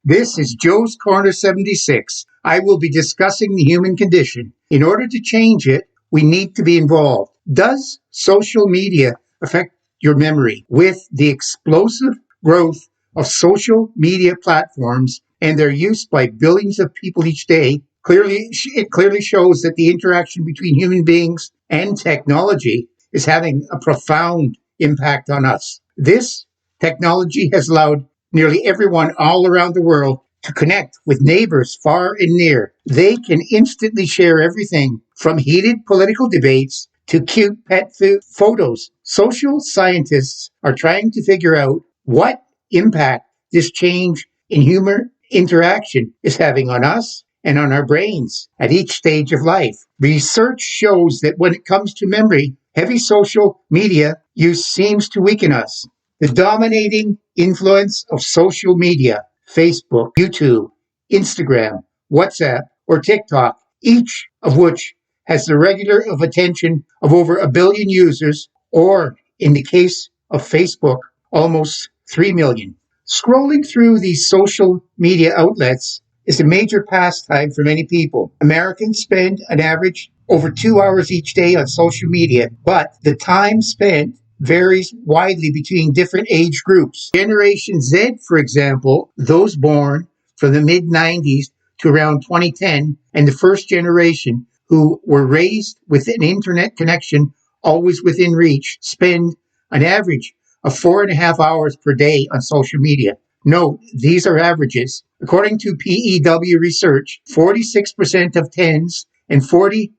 This is Joe's Corner 76. I will be discussing the human condition. In order to change it, we need to be involved. Does social media affect your memory? With the explosive growth of social media platforms and their use by billions of people each day, it clearly shows that the interaction between human beings and technology is having a profound impact on us. This technology has allowed nearly everyone all around the world to connect with neighbors far and near. They can instantly share everything from heated political debates to cute pet photos. Social scientists are trying to figure out what impact this change in human interaction is having on us and on our brains at each stage of life. Research shows that when it comes to memory, heavy social media use seems to weaken us. The dominating influence of social media, Facebook, YouTube, Instagram, WhatsApp, or TikTok, each of which has the regular of attention of over 1 billion users, or in the case of Facebook, almost 3 million. Scrolling through these social media outlets is a major pastime for many people. Americans spend an average over 2 hours each day on social media, but the time spent varies widely between different age groups. Generation Z, for example, those born from the mid-90s to around 2010, and the first generation who were raised with an internet connection always within reach, spend an average of 4.5 hours per day on social media. Note, these are averages. According to PEW research, 46% of 10s and 40%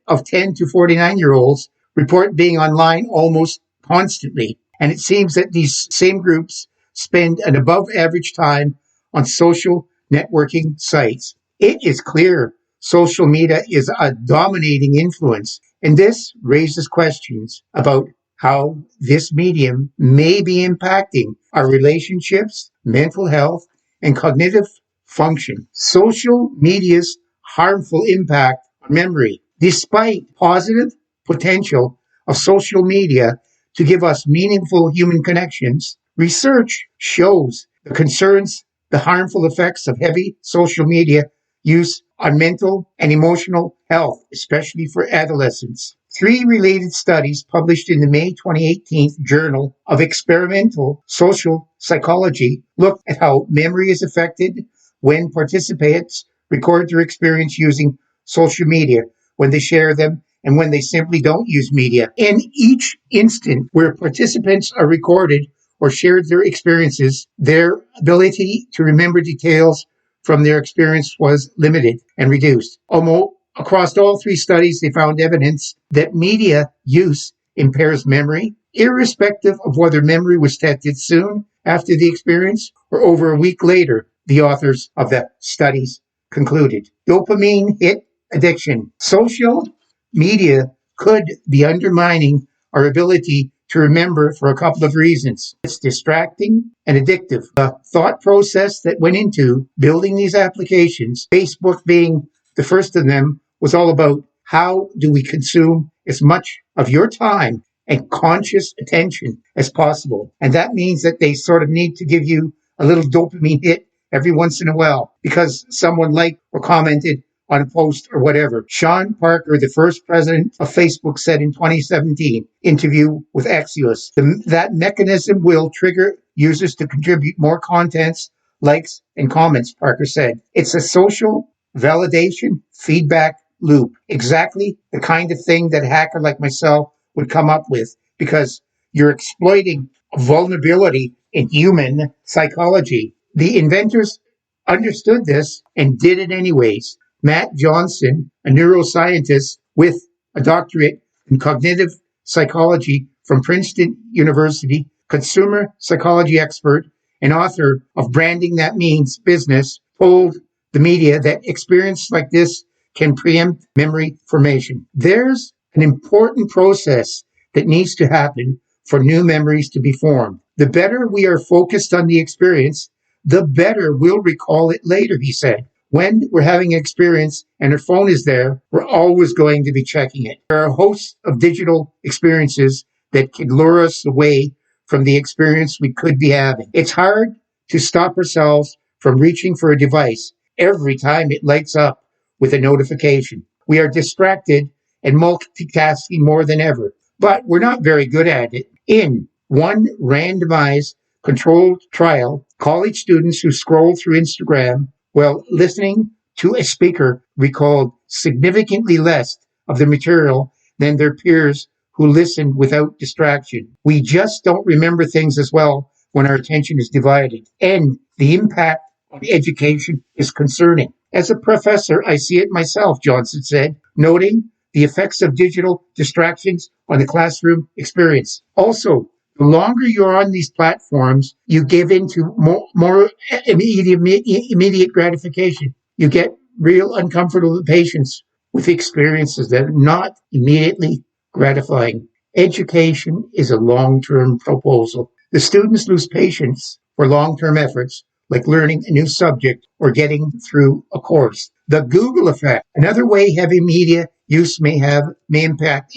of 10 to 49-year-olds report being online almost constantly. And it seems that these same groups spend an above average time on social networking sites. It is clear social media is a dominating influence, and this raises questions about how this medium may be impacting our relationships, mental health, and cognitive function. Social media's harmful impact on memory. Despite positive potential of social media to give us meaningful human connections, research shows the harmful effects of heavy social media use on mental and emotional health, especially for adolescents. 3 related studies published in the May 2018 Journal of Experimental Social Psychology looked at how memory is affected when participants record their experience using social media, when they share them, and when they simply don't use media. In each instant where participants are recorded or shared their experiences, their ability to remember details from their experience was limited and reduced. Almost across all 3 studies, they found evidence that media use impairs memory, irrespective of whether memory was tested soon after the experience or over a week later, the authors of the studies concluded. Dopamine hit addiction. Social media could be undermining our ability to remember for a couple of reasons. It's distracting and addictive. The thought process that went into building these applications, Facebook being the first of them, was all about how do we consume as much of your time and conscious attention as possible. And that means that they sort of need to give you a little dopamine hit every once in a while because someone liked or commented on a post or whatever. Sean Parker, the first president of Facebook, said in 2017 interview with Axios, that mechanism will trigger users to contribute more contents, likes, and comments, Parker said. It's a social validation feedback loop, exactly the kind of thing that a hacker like myself would come up with, because you're exploiting a vulnerability in human psychology. The inventors understood this and did it anyways. Matt Johnson, a neuroscientist with a doctorate in cognitive psychology from Princeton University, consumer psychology expert, and author of Branding That Means Business, told the media that experience like this can preempt memory formation. There's an important process that needs to happen for new memories to be formed. The better we are focused on the experience, the better we'll recall it later, he said. When we're having an experience and our phone is there, we're always going to be checking it. There are a host of digital experiences that can lure us away from the experience we could be having. It's hard to stop ourselves from reaching for a device every time it lights up with a notification. We are distracted and multitasking more than ever, but we're not very good at it. In one randomized controlled trial, college students who scrolled through Instagram while listening to a speaker recalled significantly less of the material than their peers who listened without distraction. We just don't remember things as well when our attention is divided. And the impact on education is concerning. As a professor, I see it myself, Johnson said, noting the effects of digital distractions on the classroom experience. Also, the longer you're on these platforms, you give into more immediate gratification. You get real uncomfortable patience with experiences that are not immediately gratifying. Education is a long-term proposal. The students lose patience for long-term efforts like learning a new subject or getting through a course. The Google effect, another way heavy media use may impact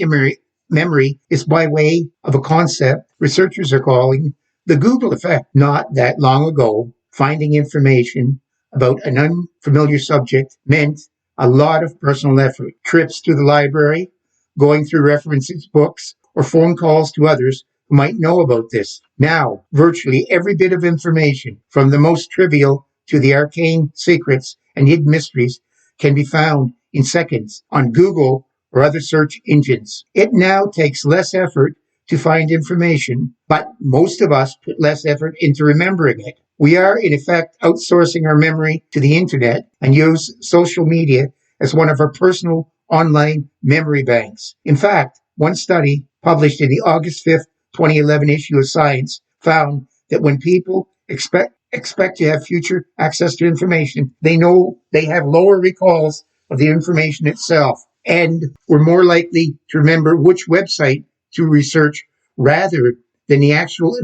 memory is by way of a concept researchers are calling the Google effect. Not that long ago, finding information about an unfamiliar subject meant a lot of personal effort. Trips to the library, going through references books, or phone calls to others who might know about this. Now, virtually every bit of information, from the most trivial to the arcane secrets and hidden mysteries, can be found in seconds on Google or other search engines. It now takes less effort to find information, but most of us put less effort into remembering it. We are, in effect, outsourcing our memory to the internet and use social media as one of our personal online memory banks. In fact, one study published in the August 5th, 2011 issue of Science found that when people expect to have future access to information, they know they have lower recalls of the information itself and were more likely to remember which website to research rather than the actual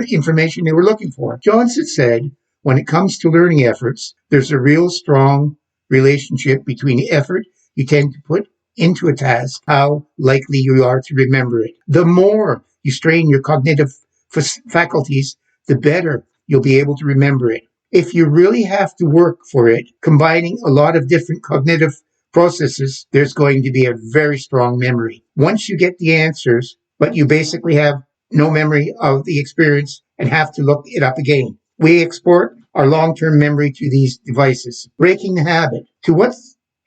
information they were looking for. Johnson said, when it comes to learning efforts, there's a real strong relationship between the effort you tend to put into a task, how likely you are to remember it. The more you strain your cognitive faculties, the better you'll be able to remember it. If you really have to work for it, combining a lot of different cognitive processes, there's going to be a very strong memory. Once you get the answers, but you basically have no memory of the experience and have to look it up again. We export our long-term memory to these devices. Breaking the habit. To what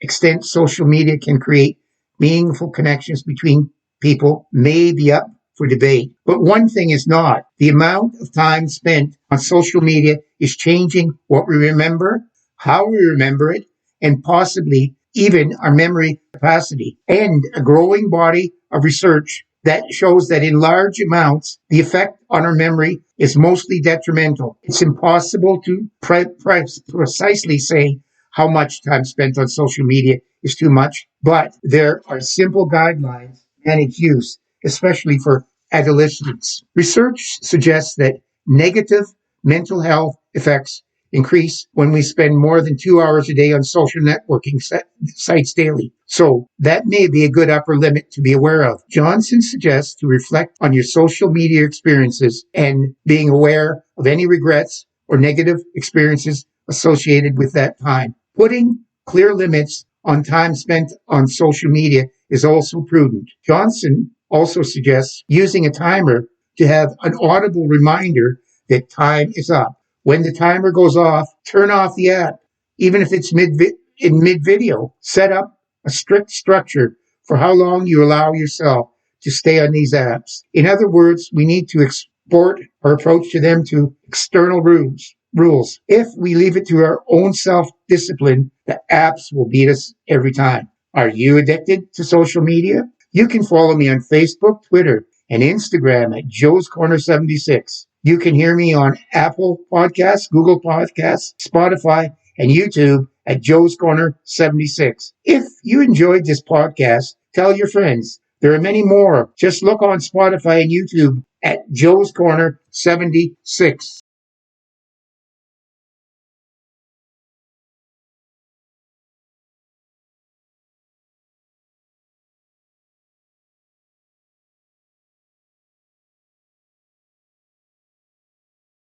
extent social media can create meaningful connections between people may be up for debate. But one thing is not. The amount of time spent on social media is changing what we remember, how we remember it, and possibly even our memory capacity. And a growing body of research that shows that in large amounts, the effect on our memory is mostly detrimental. It's impossible to precisely say how much time spent on social media is too much, but there are simple guidelines to manage use, especially for adolescents. Research suggests that negative mental health effects increase when we spend more than 2 hours a day on social networking sites daily. So that may be a good upper limit to be aware of. Johnson suggests to reflect on your social media experiences and being aware of any regrets or negative experiences associated with that time. Putting clear limits on time spent on social media is also prudent. Johnson also suggests using a timer to have an audible reminder that time is up. When the timer goes off, turn off the app, even if it's mid-video. Set up a strict structure for how long you allow yourself to stay on these apps. In other words, we need to export our approach to them to external rules. If we leave it to our own self-discipline, the apps will beat us every time. Are you addicted to social media? You can follow me on Facebook, Twitter, and Instagram at Joe's Corner 76. You can hear me on Apple Podcasts, Google Podcasts, Spotify, and YouTube at Joe's Corner 76. If you enjoyed this podcast, tell your friends. There are many more. Just look on Spotify and YouTube at Joe's Corner 76.